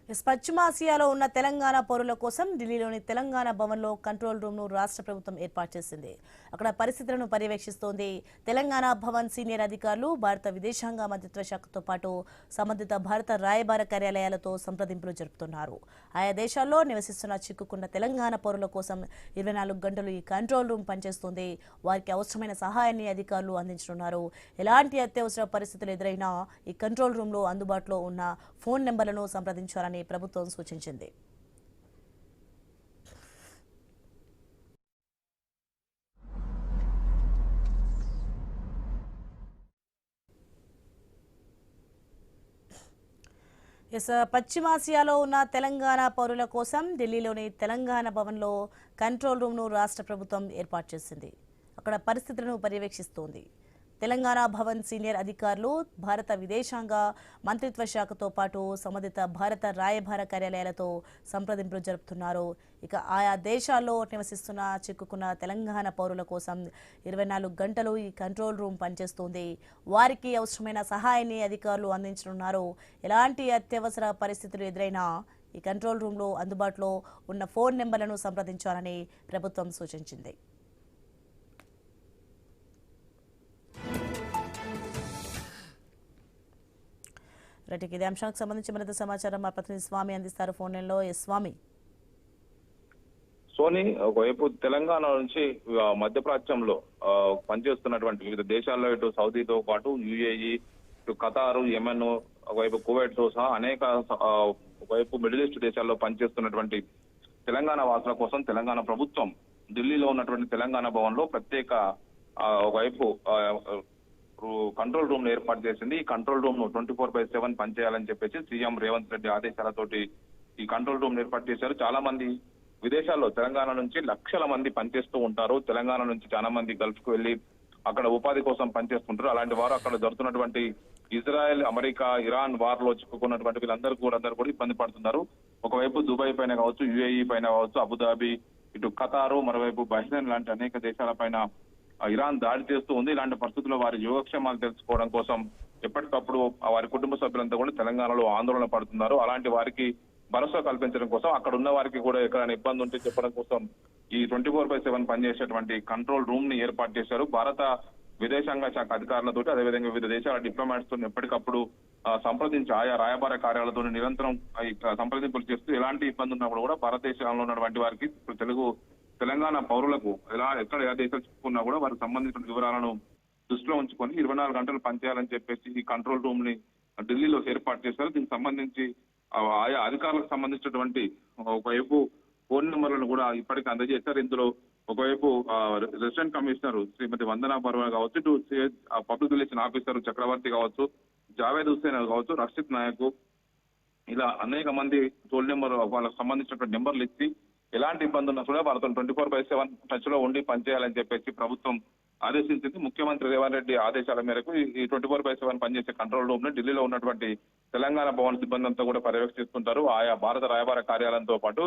పశ్చిమాసియాలో ఉన్న తెలంగాణ పౌరుల కోసం ఢిల్లీలోని తెలంగాణ భవన్లో కంట్రోల్ రూమ్ను రాష్ట్ర ప్రభుత్వం ఏర్పాటు చేసింది. అక్కడ పరిస్థితులను పర్యవేక్షిస్తోంది. తెలంగాణ భవన్ సీనియర్ అధికారులు భారత విదేశాంగ మంత్రిత్వ శాఖతో పాటు సంబంధిత భారత రాయబార కార్యాలయాలతో సంప్రదింపులు జరుపుతున్నారు. ఆయా దేశాల్లో నివసిస్తున్న చిక్కుకున్న తెలంగాణ పౌరుల కోసం 24 గంటలు ఈ కంట్రోల్ రూమ్ పనిచేస్తోంది. వారికి అవసరమైన సహాయాన్ని అధికారులు అందించనున్నారు. ఎలాంటి అత్యవసర పరిస్థితులు ఎదురైనా ఈ కంట్రోల్ రూమ్లో అందుబాటులో ఉన్న ఫోన్ నెంబర్లను సంప్రదించాలని ప్రభుత్వం సూచించింది. పశ్చిమాసియాలో ఉన్న తెలంగాణ పౌరుల కోసం ఢిల్లీలోని తెలంగాణ భవన్లో కంట్రోల్ రూమ్ను రాష్ట్ర ప్రభుత్వం ఏర్పాటు చేసింది. అక్కడ పరిస్థితులను పర్యవేక్షిస్తోంది. తెలంగాణ భవన్ సీనియర్ అధికారులు భారత విదేశాంగ మంత్రిత్వ శాఖతో పాటు సంబంధిత భారత రాయబార కార్యాలయాలతో సంప్రదింపులు జరుపుతున్నారు. ఇక ఆయా దేశాల్లో నివసిస్తున్న చిక్కుకున్న తెలంగాణ పౌరుల కోసం 24 గంటలు ఈ కంట్రోల్ రూమ్ పనిచేస్తోంది. వారికి అవసరమైన సహాయాన్ని అధికారులు అందించనున్నారు. ఎలాంటి అత్యవసర పరిస్థితులు ఎదురైనా ఈ కంట్రోల్ రూమ్లో అందుబాటులో ఉన్న ఫోన్ నెంబర్లను సంప్రదించాలని ప్రభుత్వం సూచించింది. రైట్, ఇదే అంశానికి సంబంధించి మరింత సమాచారం మా ప్రతినిధి స్వామి అందిస్తారు ఫోన్ లైన్లో. స్వామి. సోని, ఒకవైపు తెలంగాణ నుంచి మధ్యప్రాచ్యంలో పనిచేస్తున్నటువంటి వివిధ దేశాల్లో ఇటు సౌదీతో పాటు యుఏఈ, ఇటు ఖతారు, యెమెన్, ఒకవైపు కువైట్ తో సహా అనేక ఒకవైపు మిడిల్ ఈస్ట్ దేశాల్లో పనిచేస్తున్నటువంటి తెలంగాణ వాసుల కోసం తెలంగాణ ప్రభుత్వం ఢిల్లీలో ఉన్నటువంటి తెలంగాణ భవన్ లో ప్రత్యేక ఒకవైపు కంట్రోల్ రూమ్ ను ఏర్పాటు చేసింది. ఈ కంట్రోల్ రూమ్ ను 24/7 పనిచేయాలని చెప్పేసి సీఎం రేవంత్ రెడ్డి ఆదేశాలతోటి ఈ కంట్రోల్ రూమ్ ఏర్పాటు చేశారు. చాలా మంది విదేశాల్లో తెలంగాణ నుంచి లక్షల మంది పనిచేస్తూ ఉంటారు. తెలంగాణ నుంచి చాలా మంది గల్ఫ్ కు వెళ్లి అక్కడ ఉపాధి కోసం పనిచేస్తుంటారు. అలాంటి వారు అక్కడ జరుగుతున్నటువంటి ఇజ్రాయెల్, అమెరికా, ఇరాన్ వార్ లో చిక్కుకున్నటువంటి వీళ్ళందరూ కూడా ఇబ్బంది పడుతున్నారు. ఒకవైపు దుబాయ్ పైన కావచ్చు, యుఏఈ పైన కావచ్చు, అబుదాబి, ఇటు ఖతారు, మరోవైపు బహ్రెయిన్ లాంటి అనేక దేశాల పైన ఇరాన్ దాడి చేస్తూ ఉంది. ఇలాంటి పరిస్థితుల్లో వారి యోగక్షేమాలు తెలుసుకోవడం కోసం ఎప్పటికప్పుడు వారి కుటుంబ సభ్యులంతా కూడా తెలంగాణలో ఆందోళన పడుతున్నారు. అలాంటి వారికి భరోసా కల్పించడం కోసం, అక్కడ ఉన్న వారికి కూడా ఎక్కడైనా ఇబ్బంది ఉంటే చెప్పడం కోసం ఈ 24/7 పనిచేసేటువంటి కంట్రోల్ రూమ్ ని ఏర్పాటు చేశారు. భారత విదేశాంగ శాఖ అధికారులతో, అదేవిధంగా వివిధ దేశాల డిప్లొమాట్స్ తో ఎప్పటికప్పుడు సంప్రదించి ఆయా రాయబార కార్యాలతో నిరంతరం సంప్రదింపులు చేస్తూ ఎలాంటి ఇబ్బంది ఉన్నప్పుడు కూడా భారతదేశంలో ఉన్నటువంటి వారికి తెలంగాణ పౌరులకు ఎక్కడ ఏ దేశాలు చెప్పుకున్నా కూడా వారికి సంబంధించిన వివరాలను దృష్టిలో ఉంచుకొని 24 గంటలు పనిచేయాలని చెప్పేసి ఈ కంట్రోల్ రూమ్ ని ఢిల్లీలో ఏర్పాటు చేశారు. దీనికి సంబంధించి ఆయా అధికారులకు సంబంధించినటువంటి ఒకవైపు ఫోన్ నెంబర్లను కూడా ఇప్పటికీ అందజేశారు. ఇందులో ఒకవైపు రెసిడెంట్ కమిషనర్ శ్రీమతి వందనా బర్వా కావచ్చు, ఇటు పబ్లిక్ రిలేషన్ ఆఫీసర్ చక్రవర్తి కావచ్చు, జావేద్ హుస్సేన్ కావచ్చు, రక్షిత్ నాయక్, ఇలా అనేక మంది టోల్ నెంబర్ వాళ్ళకు సంబంధించినటువంటి నెంబర్లు ఇచ్చి ఎలాంటి ఇబ్బంది ఉన్నా కూడా వాళ్ళతో 24/7 టచ్ లో ఉండి పనిచేయాలని చెప్పేసి ప్రభుత్వం ఆదేశించింది. ముఖ్యమంత్రి రేవంత్ రెడ్డి ఆదేశాల మేరకు ఈ 24/7 పనిచేసే కంట్రోల్ రూమ్ ని ఢిల్లీలో ఉన్నటువంటి తెలంగాణ భవన్ సిబ్బంది అంతా కూడా పర్యవేక్షిస్తుంటారు. ఆయా భారత రాయబార కార్యాలయంతో పాటు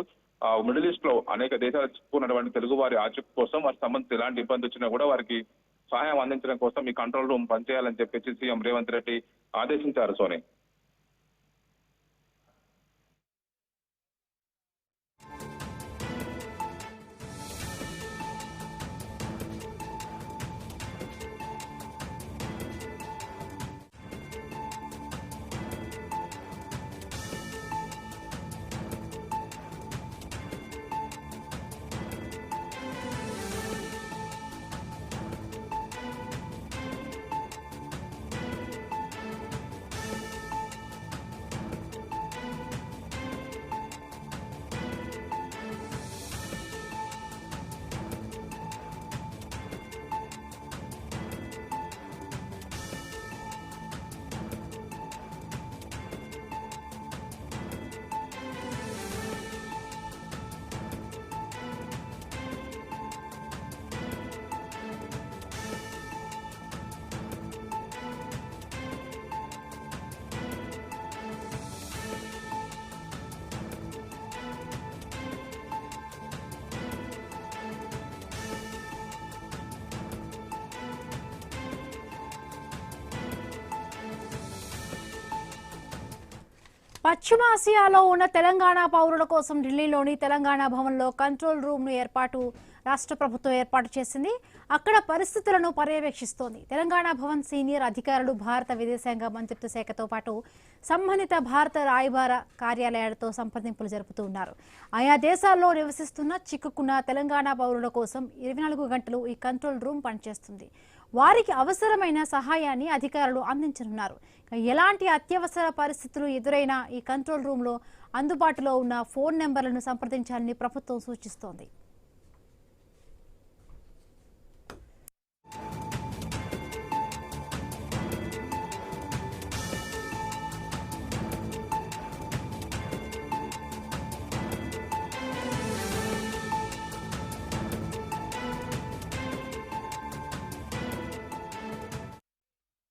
మిడిల్ ఈస్ట్ లో అనేక దేశాలు చిక్కుకున్నటువంటి తెలుగు వారి ఆచూకీ కోసం వారికి సంబంధించి ఎలాంటి ఇబ్బంది వచ్చినా కూడా వారికి సహాయం అందించడం కోసం ఈ కంట్రోల్ రూమ్ పనిచేయాలని చెప్పేసి సీఎం రేవంత్ రెడ్డి ఆదేశించారు. సోని. పశ్చిమాసియాలో ఉన్న తెలంగాణ పౌరుల కోసం ఢిల్లీలోని తెలంగాణ భవన్లో కంట్రోల్ రూమ్ ను రాష్ట్ర ప్రభుత్వం ఏర్పాటు చేసింది. అక్కడ పరిస్థితులను పర్యవేక్షిస్తోంది. తెలంగాణ భవన్ సీనియర్ అధికారులు భారత విదేశాంగ మంత్రిత్వ శాఖతో పాటు సంబంధిత భారత రాయబార కార్యాలయాలతో సంప్రదింపులు జరుపుతూ ఉన్నారు. ఆయా దేశాల్లో నివసిస్తున్న చిక్కుకున్న తెలంగాణ పౌరుల కోసం 24 గంటలు ఈ కంట్రోల్ రూమ్ పనిచేస్తుంది. వారికి అవసరమైన సహాయాన్ని అధికారులు అందించనున్నారు. ఎలాంటి అత్యవసర పరిస్థితులు ఎదురైనా ఈ కంట్రోల్ రూమ్లో అందుబాటులో ఉన్న ఫోన్ నెంబర్లను సంప్రదించాలని ప్రభుత్వం సూచిస్తోంది.